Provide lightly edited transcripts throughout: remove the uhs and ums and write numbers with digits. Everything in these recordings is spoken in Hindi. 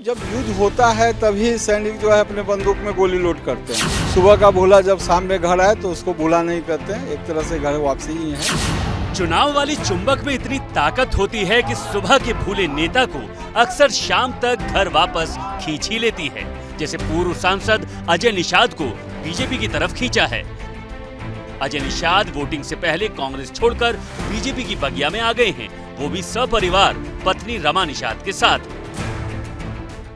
जब युद्ध होता है तभी सैनिक जो है अपने बंदूक में गोली लोड करते हैं। सुबह का भूला जब शाम में घर आए तो उसको भूला नहीं करते हैं, एक तरह से घर वापसी ही है। चुनाव वाली चुंबक में इतनी ताकत होती है कि सुबह के भूले नेता को अक्सर शाम तक घर वापस खींच ही लेती है। जैसे पूर्व सांसद अजय निषाद को बीजेपी की तरफ खींचा है। अजय निषाद वोटिंग से पहले कांग्रेस छोड़कर बीजेपी की बगिया में आ गए हैं, वो भी सपरिवार पत्नी रमा निषाद के साथ।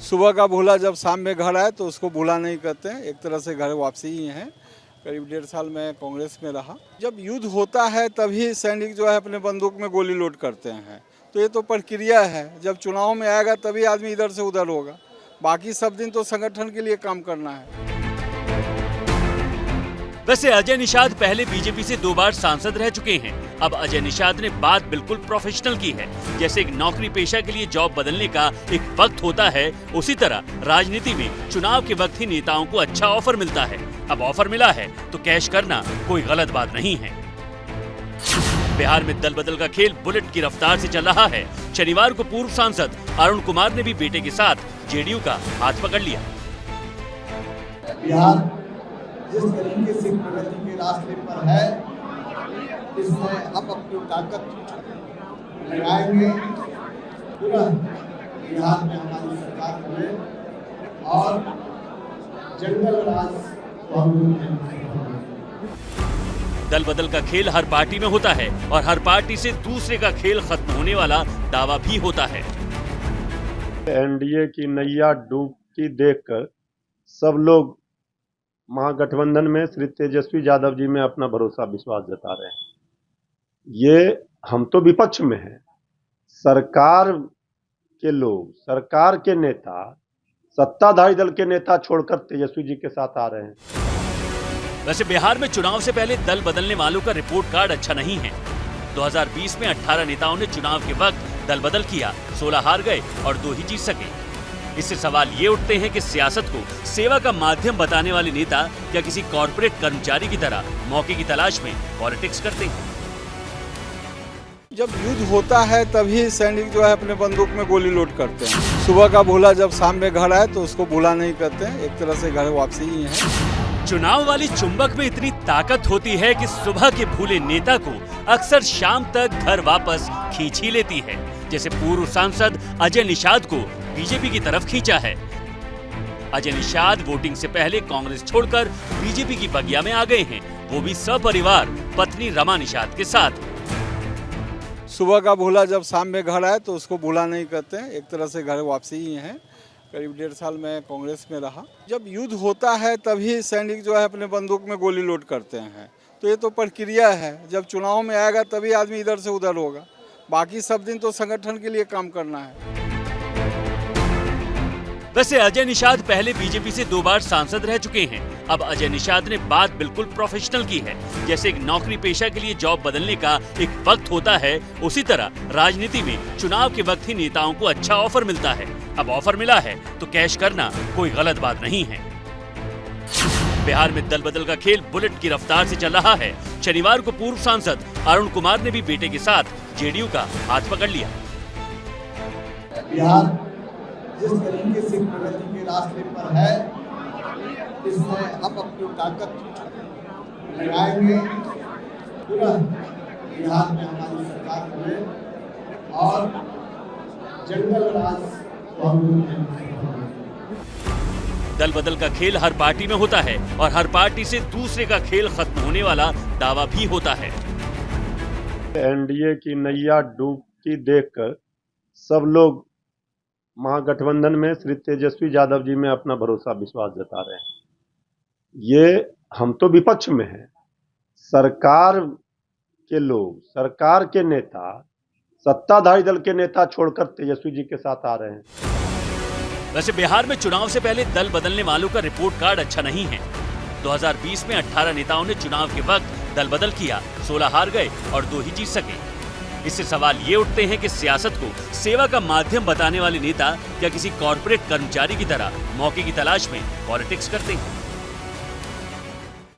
सुबह का भूला जब शाम में घर आए तो उसको भूला नहीं करते हैं, एक तरह से घर वापसी ही है। करीब 1.5 साल मैं कांग्रेस में रहा। जब युद्ध होता है तभी सैनिक जो है अपने बंदूक में गोली लोड करते हैं, तो ये तो प्रक्रिया है। जब चुनाव में आएगा तभी आदमी इधर से उधर होगा, बाकी सब दिन तो संगठन के लिए काम करना है। वैसे अजय निषाद पहले बीजेपी से 2 बार सांसद रह चुके हैं। अब अजय निषाद ने बात बिल्कुल प्रोफेशनल की है। जैसे एक नौकरी पेशा के लिए जॉब बदलने का एक वक्त होता है, उसी तरह राजनीति में चुनाव के वक्त ही नेताओं को अच्छा ऑफर मिलता है। अब ऑफर मिला है तो कैश करना कोई गलत बात नहीं है। बिहार में दल बदल का खेल बुलेट की रफ्तार से चल रहा है। शनिवार को पूर्व सांसद अरुण कुमार ने भी बेटे के साथ जेडीयू का हाथ पकड़ लिया। बिहार जिस तरीके से प्रगति के रास्ते पर है, इसमें हम अपनी ताकत लगाएंगे। पूरा बिहार में हमारी सरकार बने और जंगल राज को हम दल बदल का खेल हर पार्टी में होता है और हर पार्टी से दूसरे का खेल खत्म होने वाला दावा भी होता है। एनडीए की नैया डूबती देखकर सब लोग महागठबंधन में श्री तेजस्वी यादव जी में अपना भरोसा विश्वास जता रहे हैं। ये हम तो विपक्ष में हैं, सरकार के लोग, सरकार के नेता, सत्ताधारी दल के नेता छोड़कर तेजस्वी जी के साथ आ रहे हैं। वैसे बिहार में चुनाव से पहले दल बदलने वालों का रिपोर्ट कार्ड अच्छा नहीं है। 2020 में 18 नेताओं ने चुनाव के वक्त दल बदल किया, 16 हार गए और 2 ही जीत सके। इससे सवाल ये उठते हैं कि सियासत को सेवा का माध्यम बताने वाले नेता क्या किसी कॉर्पोरेट कर्मचारी की तरह मौके की तलाश में पॉलिटिक्स करते हैं। जब युद्ध होता है तभी सैनिक जो है अपने बंदूक में गोली लोड करते हैं। सुबह का भूला जब शाम में घर आए तो उसको भूला नहीं करते हैं, एक तरह से घर वापसी ही है। चुनाव वाली चुंबक में इतनी ताकत होती है कि सुबह के भूले नेता को अक्सर शाम तक घर वापस खींच ही लेती है। जैसे पूर्व सांसद अजय निषाद को बीजेपी की तरफ खींचा है। अजय निषाद वोटिंग से पहले कांग्रेस छोड़कर बीजेपी की बगिया में आ गए हैं, वो भी सपरिवार पत्नी रमा निषाद के साथ। सुबह का भूला जब शाम में घर आए तो उसको भूला नहीं करते हैं, एक तरह से घर वापसी ही है। करीब 1.5 साल मैं कांग्रेस में रहा। जब युद्ध होता है तभी सैनिक जो है अपने बंदूक में गोली लोड करते हैं, तो ये तो प्रक्रिया है। जब चुनाव में आएगा तभी आदमी इधर से उधर होगा, बाकी सब दिन तो संगठन के लिए काम करना है। वैसे अजय निषाद पहले बीजेपी से 2 बार सांसद रह चुके हैं। अब अजय निषाद ने बात बिल्कुल प्रोफेशनल की है। जैसे एक नौकरी पेशा के लिए जॉब बदलने का एक वक्त होता है, उसी तरह राजनीति में चुनाव के वक्त ही नेताओं को अच्छा ऑफर मिलता है। अब ऑफर मिला है तो कैश करना कोई गलत बात नहीं है। बिहार में दल बदल का खेल बुलेट की रफ्तार से चल रहा है। शनिवार को पूर्व सांसद अरुण कुमार ने भी बेटे के साथ जेडीयू का हाथ पकड़ लिया। बिहार जिस तरीके से प्रगति के रास्ते पर है, इसमें हम अपनी ताकत लगाएंगे। पूरा बिहार में हमारी सरकार बने और जंगल राज को हम दल बदल का खेल हर पार्टी में होता है और हर पार्टी से दूसरे का खेल खत्म होने वाला दावा भी होता है। एनडीए की नैया डूबती देखकर सब लोग महागठबंधन में श्री तेजस्वी यादव जी में अपना भरोसा विश्वास जता रहे हैं। ये हम तो विपक्ष में हैं, सरकार के लोग, सरकार के नेता, सत्ताधारी दल के नेता छोड़कर तेजस्वी जी के साथ आ रहे हैं। वैसे बिहार में चुनाव से पहले दल बदलने वालों का रिपोर्ट कार्ड अच्छा नहीं है। 2020 में 18 नेताओं ने चुनाव के वक्त दल बदल किया, 16 हार गए और 2 ही जीत सके। इससे सवाल ये उठते हैं कि सियासत को सेवा का माध्यम बताने वाले नेता क्या किसी कॉर्पोरेट कर्मचारी की तरह मौके की तलाश में पॉलिटिक्स करते हैं।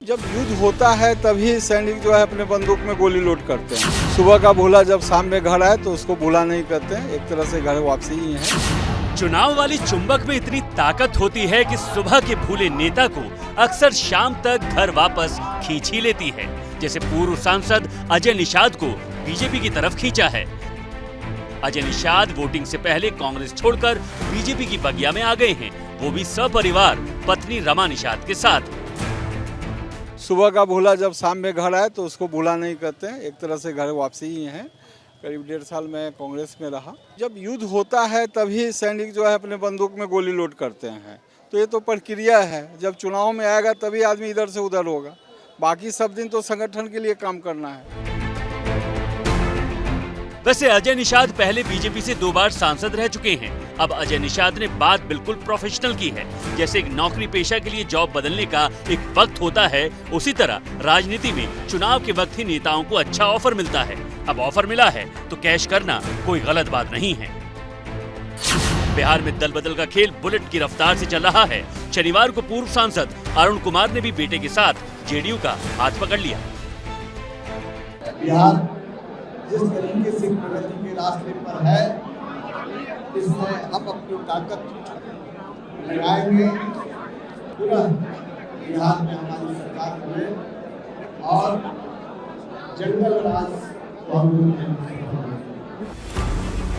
जब युद्ध होता है तभी सैनिक जो है अपने बंदूक में गोली लोड करते हैं। सुबह का भूला जब शाम में घर आए तो उसको भूला नहीं करते हैं, एक तरह से घर वापसी ही है। चुनाव वाली चुंबक में इतनी ताकत होती है कि सुबह के भूले नेता को अक्सर शाम तक घर वापस खींच ही लेती है। जैसे पूर्व सांसद अजय निषाद को बीजेपी की तरफ खींचा है। अजय निषाद वोटिंग से पहले कांग्रेस छोड़कर बीजेपी की बगिया में आ गए हैं, वो भी सपरिवार पत्नी रमा निषाद के साथ। सुबह का भूला जब शाम में घर आए तो उसको भूला नहीं कहते हैं, एक तरह से घर वापसी ही है। करीब 1.5 साल मैं कांग्रेस में रहा। जब युद्ध होता है तभी सैनिक जो है अपने बंदूक में गोली लोड करते हैं, तो ये तो प्रक्रिया है। जब चुनाव में आएगा तभी आदमी इधर से उधर होगा, बाकी सब दिन तो संगठन के लिए काम करना है। वैसे अजय निषाद पहले बीजेपी से 2 बार सांसद रह चुके हैं। अब अजय निषाद ने बात बिल्कुल प्रोफेशनल की है। जैसे एक नौकरी पेशा के लिए जॉब बदलने का एक वक्त होता है, उसी तरह राजनीति में चुनाव के वक्त ही नेताओं को अच्छा ऑफर मिलता है। अब ऑफर मिला है तो कैश करना कोई गलत बात नहीं है। बिहार में दल बदल का खेल बुलेट की रफ्तार से चल रहा है। शनिवार को पूर्व सांसद अरुण कुमार ने भी बेटे के साथ जेडीयू का हाथ पकड़ लिया। बिहार जिस तरीके से प्रगति के रास्ते पर है, इसमें हम अपनी ताकत लगाएंगे। पूरा बिहार में हमारी सरकार बने और जंगल राज को हम।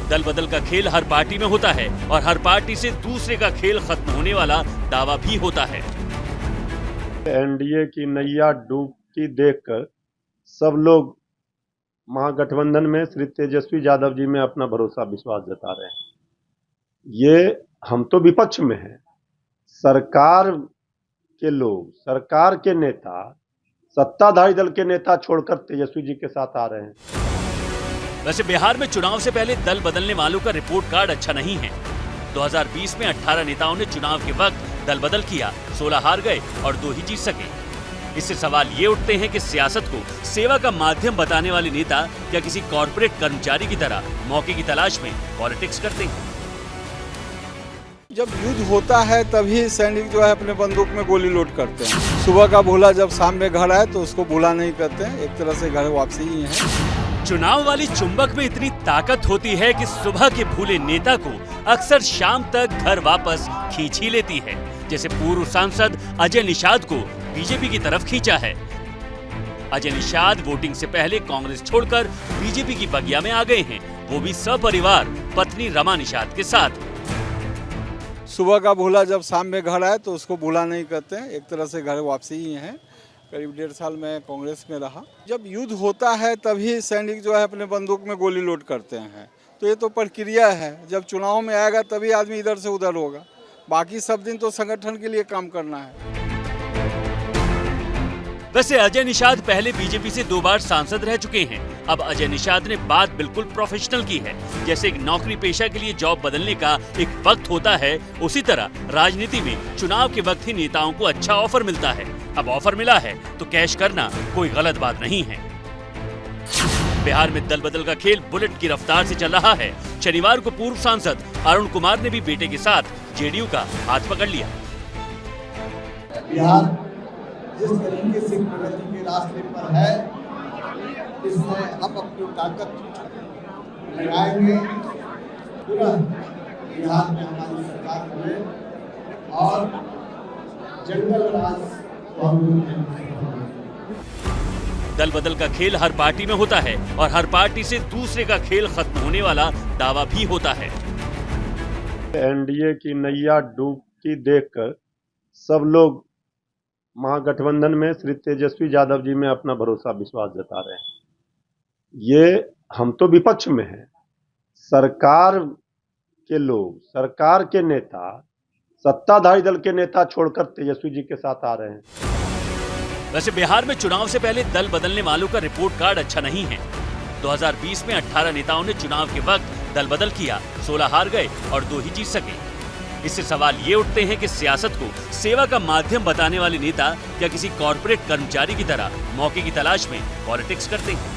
दल बदल का खेल हर पार्टी में होता है और हर पार्टी से दूसरे का खेल खत्म होने वाला दावा भी होता है। एनडीए की नैया डूबती देखकर सब लोग महागठबंधन में श्री तेजस्वी यादव जी में अपना भरोसा विश्वास जता रहे हैं। ये हम तो विपक्ष में हैं, सरकार के लोग, सरकार के नेता, सत्ताधारी दल के नेता छोड़कर तेजस्वी जी के साथ आ रहे हैं। वैसे बिहार में चुनाव से पहले दल बदलने वालों का रिपोर्ट कार्ड अच्छा नहीं है। 2020 में 18 नेताओं ने चुनाव के वक्त दल बदल किया, 16 हार गए और 2 ही जीत सके। इससे सवाल ये उठते हैं कि सियासत को सेवा का माध्यम बताने वाले नेता क्या किसी कॉर्पोरेट कर्मचारी की तरह मौके की तलाश में पॉलिटिक्स करते हैं? जब युद्ध होता है तभी सैनिक जो है अपने बंदूक में गोली लोड करते हैं। सुबह का भूला जब शाम में घर आए तो उसको भूला नहीं कहते हैं, एक तरह से घर वापसी ही है। चुनाव वाली चुंबक में इतनी ताकत होती है कि सुबह के भूले नेता को अक्सर शाम तक घर वापस खींच ही लेती है। जैसे पूर्व सांसद अजय निषाद को बीजेपी की तरफ खींचा है। अजय निषाद वोटिंग से पहले कांग्रेस छोड़कर बीजेपी की बगिया में आ गए हैं, वो भी सपरिवार पत्नी रमा निषाद के साथ। सुबह का भूला जब शाम में घर आए तो उसको भूला नहीं कहते हैं, एक तरह से घर वापसी ही है। करीब 1.5 साल मैं कांग्रेस में रहा। जब युद्ध होता है तभी सैनिक जो है अपने बंदूक में गोली लोड करते हैं, तो ये तो प्रक्रिया है। जब चुनाव में आएगा तभी आदमी इधर से उधर होगा, बाकी सब दिन तो संगठन के लिए काम करना है। वैसे अजय निषाद पहले बीजेपी से 2 बार सांसद रह चुके हैं। अब अजय निषाद ने बात बिल्कुल प्रोफेशनल की है। जैसे एक नौकरी पेशा के लिए जॉब बदलने का एक वक्त होता है, उसी तरह राजनीति में चुनाव के वक्त ही नेताओं को अच्छा ऑफर मिलता है। अब ऑफर मिला है तो कैश करना कोई गलत बात नहीं है। बिहार में दल बदल का खेल बुलेट की रफ्तार से चल रहा है। शनिवार को पूर्व सांसद अरुण कुमार ने भी बेटे के साथ जेडीयू का हाथ पकड़ लिया। बिहार जिस तरीके से प्रगति के रास्ते पर है, इसमें हम अपनी ताकत लगाएंगे। पूरा बिहार में हमारी सरकार बने और जंगल राज को हम। दल बदल का खेल हर पार्टी में होता है और हर पार्टी से दूसरे का खेल खत्म होने वाला दावा भी होता है। एनडीए की नैया डूबती देखकर सब लोग महागठबंधन में श्री तेजस्वी यादव जी में अपना भरोसा विश्वास जता रहे हैं। ये हम तो विपक्ष में हैं, सरकार के लोग, सरकार के नेता, सत्ताधारी दल के नेता छोड़कर तेजस्वी जी के साथ आ रहे हैं। वैसे बिहार में चुनाव से पहले दल बदलने वालों का रिपोर्ट कार्ड अच्छा नहीं है। 2020 में 18 नेताओं ने चुनाव के वक्त दल बदल किया, 16 हार गए और 2 ही जीत सके। इससे सवाल ये उठते हैं कि सियासत को सेवा का माध्यम बताने वाले नेता क्या किसी कॉर्पोरेट कर्मचारी की तरह मौके की तलाश में पॉलिटिक्स करते हैं?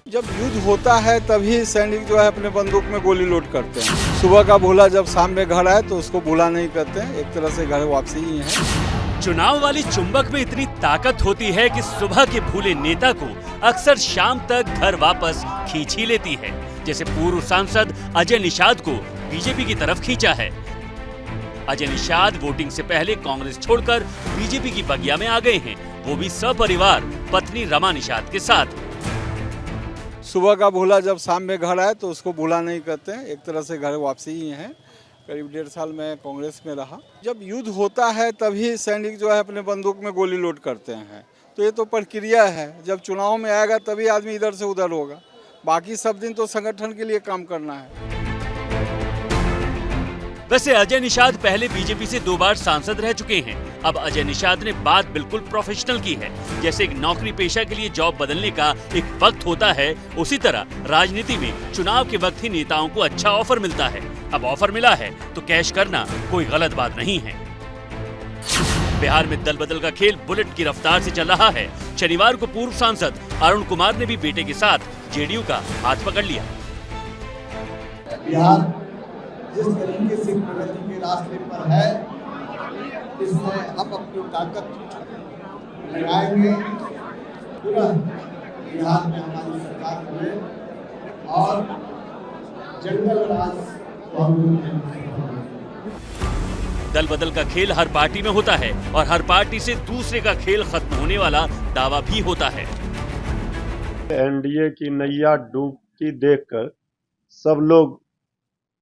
जब युद्ध होता है तभी सैनिक जो है अपने बंदूक में गोली लोड करते हैं। सुबह का भूला जब शाम में घर आए तो उसको भूला नहीं कहते हैं, एक तरह से घर वापसी ही है। चुनाव वाली चुंबक में इतनी ताकत होती है कि सुबह के भूले नेता को अक्सर शाम तक घर वापस खींच ही लेती है। जैसे पूर्व सांसद अजय निषाद को बीजेपी की तरफ खींचा है। अजय निषाद वोटिंग से पहले कांग्रेस छोड़कर बीजेपी की बगिया में आ गए हैं, वो भी सपरिवार पत्नी रमा निषाद के साथ। सुबह का भूला जब शाम में घर आए तो उसको भूला नहीं कहते हैं, एक तरह से घर वापसी ही है। करीब 1.5 साल मैं कांग्रेस में रहा। जब युद्ध होता है तभी सैनिक जो है अपने बंदूक में गोली लोड करते हैं, तो ये तो प्रक्रिया है। जब चुनाव में आएगा तभी आदमी इधर से उधर होगा, बाकी सब दिन तो संगठन के लिए काम करना है। वैसे अजय निषाद पहले बीजेपी से 2 बार सांसद रह चुके हैं। अब अजय निषाद ने बात बिल्कुल प्रोफेशनल की है। जैसे एक नौकरी पेशा के लिए जॉब बदलने का एक वक्त होता है, उसी तरह राजनीति में चुनाव के वक्त ही नेताओं को अच्छा ऑफर मिलता है। अब ऑफर मिला है तो कैश करना कोई गलत बात नहीं है। बिहार में दल बदल का खेल बुलेट की रफ्तार से चल रहा है। शनिवार को पूर्व सांसद अरुण कुमार ने भी बेटे के साथ जेडीयू का हाथ पकड़ लिया। बिहार जिस तरीके से प्रगति के रास्ते पर है, इसमें हम अपनी ताकत लगाएंगे। पूरा बिहार में हमारी सरकार बने और जंगल राज को हम दल बदल का खेल हर पार्टी में होता है और हर पार्टी से दूसरे का खेल खत्म होने वाला दावा भी होता है। एनडीए की नैया डूबती देखकर सब लोग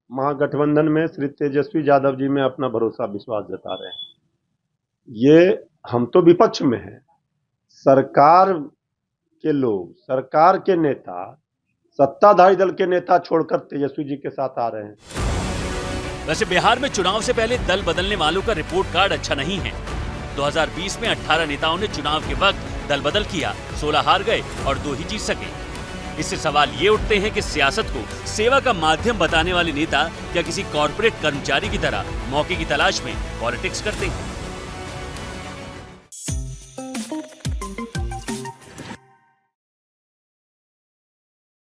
महागठबंधन में श्री तेजस्वी यादव जी में अपना भरोसा विश्वास जता रहे हैं। ये हम तो विपक्ष में हैं, सरकार के लोग, सरकार के नेता, सत्ताधारी दल के नेता छोड़कर तेजस्वी जी के साथ आ रहे हैं। वैसे बिहार में चुनाव से पहले दल बदलने वालों का रिपोर्ट कार्ड अच्छा नहीं है। 2020 में 18 नेताओं ने चुनाव के वक्त दल बदल किया, 16 हार गए और 2 ही जीत सके। इससे सवाल ये उठते हैं कि सियासत को सेवा का माध्यम बताने वाले नेता क्या किसी कॉर्पोरेट कर्मचारी की तरह मौके की तलाश में पॉलिटिक्स करते हैं।